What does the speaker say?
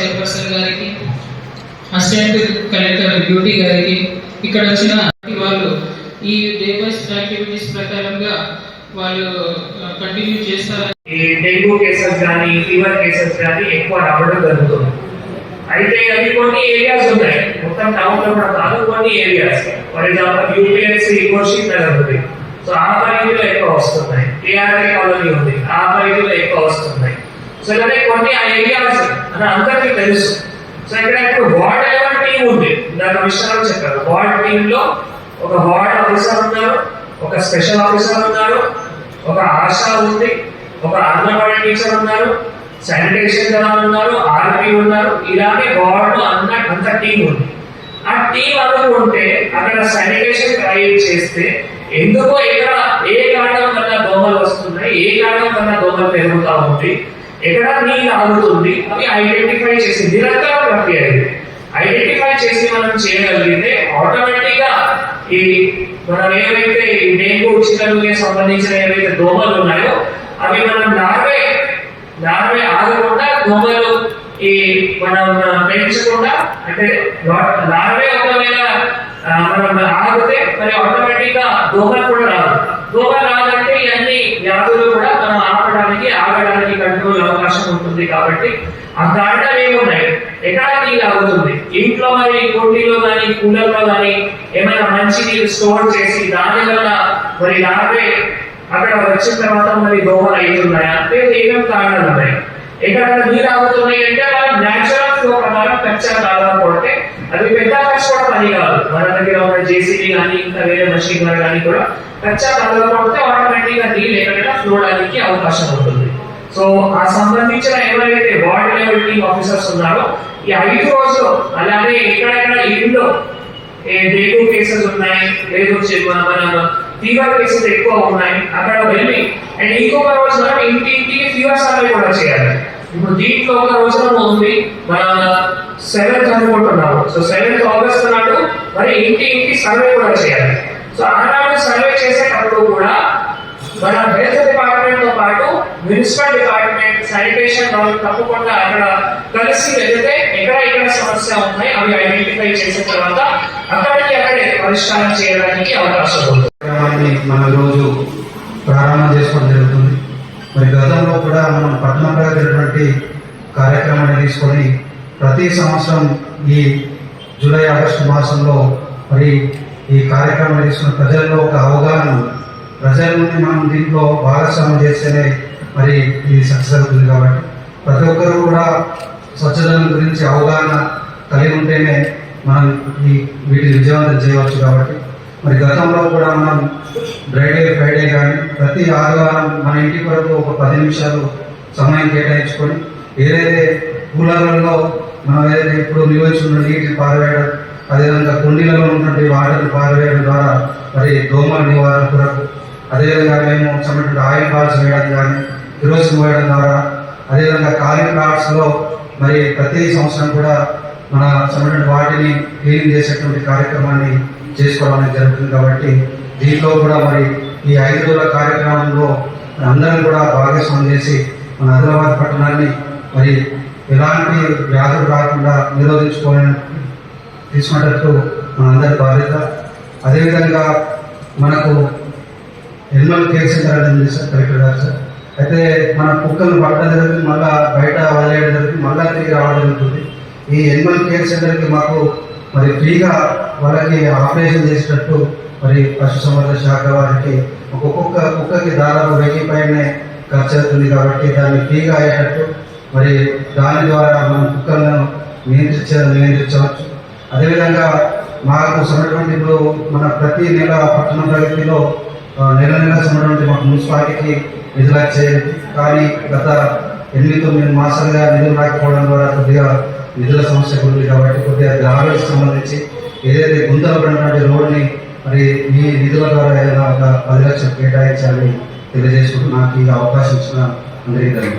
Chairperson గారికి, assistant collector duty గారికి, ఇక్కడ వచ్చిన వాళ్ళు ఈ డే బేస్డ్ యాక్టివిటీస్ ప్రకారంగా వాళ్ళు కంటిన్యూ చేస్తారని. ఈ డెంగ్యూ కేసెస్ కానీ ఫీవర్ కేసెస్ కానీ ఎక్కువ రావడం జరుగుతుంది. అయితే అవి కొన్ని ఏరియాస్ ఉన్నాయి, మొత్తం టౌన్ లో కూడా కాదు, కొన్ని areas. For example UPSC Kaushik Nagar ఉంది, సో ఆ పరిధిలో ఎక్కువ వస్తున్నాయి. టీఆర్ఐ కాలనీ ఉంది, ఆ పరిధిలో ఎక్కువ వస్తున్నాయి. సో ఇలానే కొన్ని ఆ ఏరియాస్ అని అందరికీ తెలుసు. సో ఇక్కడ ఇప్పుడు వార్డ్ లెవెల్ టీం ఉంది, దాని విషయాలు చెప్పారు. వార్డ్ టీమ్ లో ఒక వార్డ్ ఆఫీసర్ ఉన్నారు, ఒక స్పెషల్ ఆఫీసర్ ఉన్నారు, ఒక ఆశా ఉంది, ఒక అంగన్వాడీ టీచర్ ఉన్నారు, శానిటేషన్ జవాన్ ఉన్నారు, ఆర్పీ ఉన్నారు. ఇలాగే వార్డు అంత టీం ఉంది. ఆ టీం అనుకుంటే అక్కడ శానిటేషన్ క్రియేట్ చేస్తే ఎందుకో ఇక్కడ ఏ కారణం వల్ల దోమలు వస్తున్నాయి, ఏ కారణం వల్ల దోమలు పెరుగుతా ఉంది, ఎక్కడ నీళ్ళు ఆగుతుంది, అవి ఐడెంటిఫై చేసి నిరంతర ప్రక్రియ ఐడెంటిఫై చేసి మనం చేయగలిగితే ఆటోమేటిక్ గా ఈ మనం ఏవైతే డెంగ్యూ చికెన్కి సంబంధించిన ఏవైతే దోమలు ఉన్నాయో అవి మనం నార్వే ఆగకుండా దోమలు ఈ మనం పెంచకుండా, అంటే నార్వే ఒకవేళ మనం ఆగితే మరి ఆటోమేటిక్ గా దోమలు కూడా రాదు. దోమలు రాదంటే ఇవన్నీ వ్యాధులు కూడా మనం ఆగడానికి కంట్రోల్ అవకాశం ఉంటుంది. కాబట్టి ఆ కారణాలు ఏమున్నాయి, ఎక్కడ నీళ్ళు ఆగుతుంది, ఇంట్లో మరి కుండీలో కానీ కూలర్లో కానీ ఏమైనా మంచి నీళ్ళు స్టోర్ చేసి దాని వల్ల మరి నార్వే అక్కడ వచ్చిన తర్వాత మరి దోమలు అవుతున్నాయా, లేదా ఏమేమి కారణాలు ఉన్నాయి. ఎక్కడ నీళ్ళు ఆగుతున్నాయి అంటే వాళ్ళు న్యాచురల్ ఫ్లో ప్రకారం కచ్చా కాలం కొడితే అది పెద్ద ఖర్చు కూడా పని కాదు. మన దగ్గర ఉన్న జేసీబీ కానీ ఇంకా వేరే మషిన్ కానీ కూడా కచ్చా కాలం కొడితే ఆటోమేటిక్ గా నీళ్ళు ఎక్కడైనా ఫ్లో అవడానికి అవకాశం ఉంటుంది. సో ఆ సంబంధించిన ఎవరైతే వార్డ్ లెవెల్ టీమ్ ఆఫీసర్స్ ఉన్నారో ఈ 5 రోజులు అలాగే ఎక్కడెక్కడ ఇంట్లో డెంగ్యూ కేసెస్ ఉన్నాయి, లేదు మన ఫీవర్ కేసెస్ ఎక్కువ ఉన్నాయి, అక్కడ వెళ్ళి అండ్ ఇంకొక రోజు మనం ఇంటికి ఫీవర్ సర్వే కూడా చేయాలి. ఇప్పుడు దీంట్లో ఒక రోజు ఉంది, మన 7th అనుకుంటున్నాము. సో 7th ఆగస్ట్ నాడు మరి ఇంటి సర్వే కూడా చేయాలి. సో ఆనాడు సర్వే చేసేటప్పుడు కూడా మన హెల్త్ డిపార్ట్మెంట్ తో పాటు మున్సిపల్ డిపార్ట్మెంట్, శానిటేషన్ వాళ్ళు తప్పకుండా అక్కడ కలిసి వెళ్తే ఎక్కడ సమస్య ఉన్నాయి అవి ఐడెంటిఫై చేసిన తర్వాత అక్కడే పరిష్కారం చేయడానికి అవకాశం ఉంది. మన రోజు ప్రారంభం చేసుకోవడం జరుగుతుంది. మరి గతంలో కూడా మనం పట్టణంలో జరిగినటువంటి కార్యక్రమాన్ని తీసుకొని ప్రతి సంవత్సరం ఈ జూలై ఆగస్టు మాసంలో మరి ఈ కార్యక్రమాన్ని తీసుకున్న ప్రజల్లో ఒక అవగాహన, ప్రజల నుండి మనం దీంట్లో భాగస్వామ్యం చేస్తేనే మరి ఇది సక్సెస్ అవుతుంది. కాబట్టి ప్రతి ఒక్కరు కూడా స్వచ్ఛదనం గురించి అవగాహన కలిగి ఉంటేనే మనం వీటిని విజయవంతం చేయవచ్చు. కాబట్టి మరి గతంలో కూడా మనం ఫ్రైడే కానీ ప్రతి ఆదివారం మన ఇంటి కొరకు ఒక 10 నిమిషాలు సమయం కేటాయించుకొని ఏదైతే కూలర్లలో మనం ఏదైతే ఇప్పుడు నిల్వచున్న నీటిని పారవేయడం, అదేవిధంగా కుండీలలో ఉన్నటువంటి వాటర్ని పారవేయడం ద్వారా మరి దోమల నివారణ కొరకు, అదేవిధంగా మేము సంబంధించిన ఆయిల్ కార్డ్స్ వేయడం కానీ కిరోసిన్ వేయడం ద్వారా, అదేవిధంగా కాలింగ్ కార్డ్స్లో మరి ప్రతి సంవత్సరం కూడా మన సంబంధించిన వాటిని క్లీన్ చేసేటువంటి కార్యక్రమాన్ని చేసుకోవడం జరుగుతుంది. కాబట్టి దీంట్లో కూడా మరి ఈ 5 రోజుల కార్యక్రమంలో అందరం కూడా భాగస్వామ్యం చేసి మన ఆదిలాబాద్ పట్టణాన్ని మరి ఎలాంటి వ్యాధులు రాకుండా నిరోధించుకోవాలని తీసుకున్నట్టు మనందరి బాధ్యత. అదేవిధంగా మనకు ఎనిమల్ కేర్ సెంటర్ అనేది ఉంది సార్, కలెక్టర్ గారు సార్. అయితే మన కుక్కలు పట్టడం జరుగుతుంది, మళ్ళీ బయట వదిలేయడం జరుగుతుంది, మళ్ళీ తిరిగి రావడం జరుగుతుంది. ఈ ఎనిమల్ కేర్ సెంటర్కి మాకు మరి ఫ్రీగా వాళ్ళకి ఆపరేషన్ చేసేటట్టు మరి పశుసంవర్ధన శాఖ వారికి ఒక్కొక్క కుక్కకి దాదాపు 1000 పైనే ఖర్చు అవుతుంది. కాబట్టి దాన్ని ఫ్రీగా అయ్యేటట్టు మరి దాని ద్వారా మనం కుక్కలను నియంత్రించవచ్చు. అదేవిధంగా మాకు ఉన్నటువంటి ఇప్పుడు మన ప్రతి నెల పట్టణ ప్రగతిలో నెల ఉన్నటువంటి మాకు మున్సిపాలిటీకి నిధులు వచ్చేది. కానీ గత 8-9 మాసాలుగా నిధులు రాకపోవడం ద్వారా కొద్దిగా నిధుల సమస్య ఉంది. కాబట్టి కొద్దిగా గ్రామాలకు సంబంధించి ఏదైతే గుంతలు పడినటువంటి రోడ్ని మరి ఈ నిధుల ద్వారా ఏదైనా ఒక 10 లక్షలు కేటాయించాలని తెలియజేసుకుంటూ నాకు ఈ అవకాశం ఇచ్చిన అందరికీ ధన్యవాదాలు.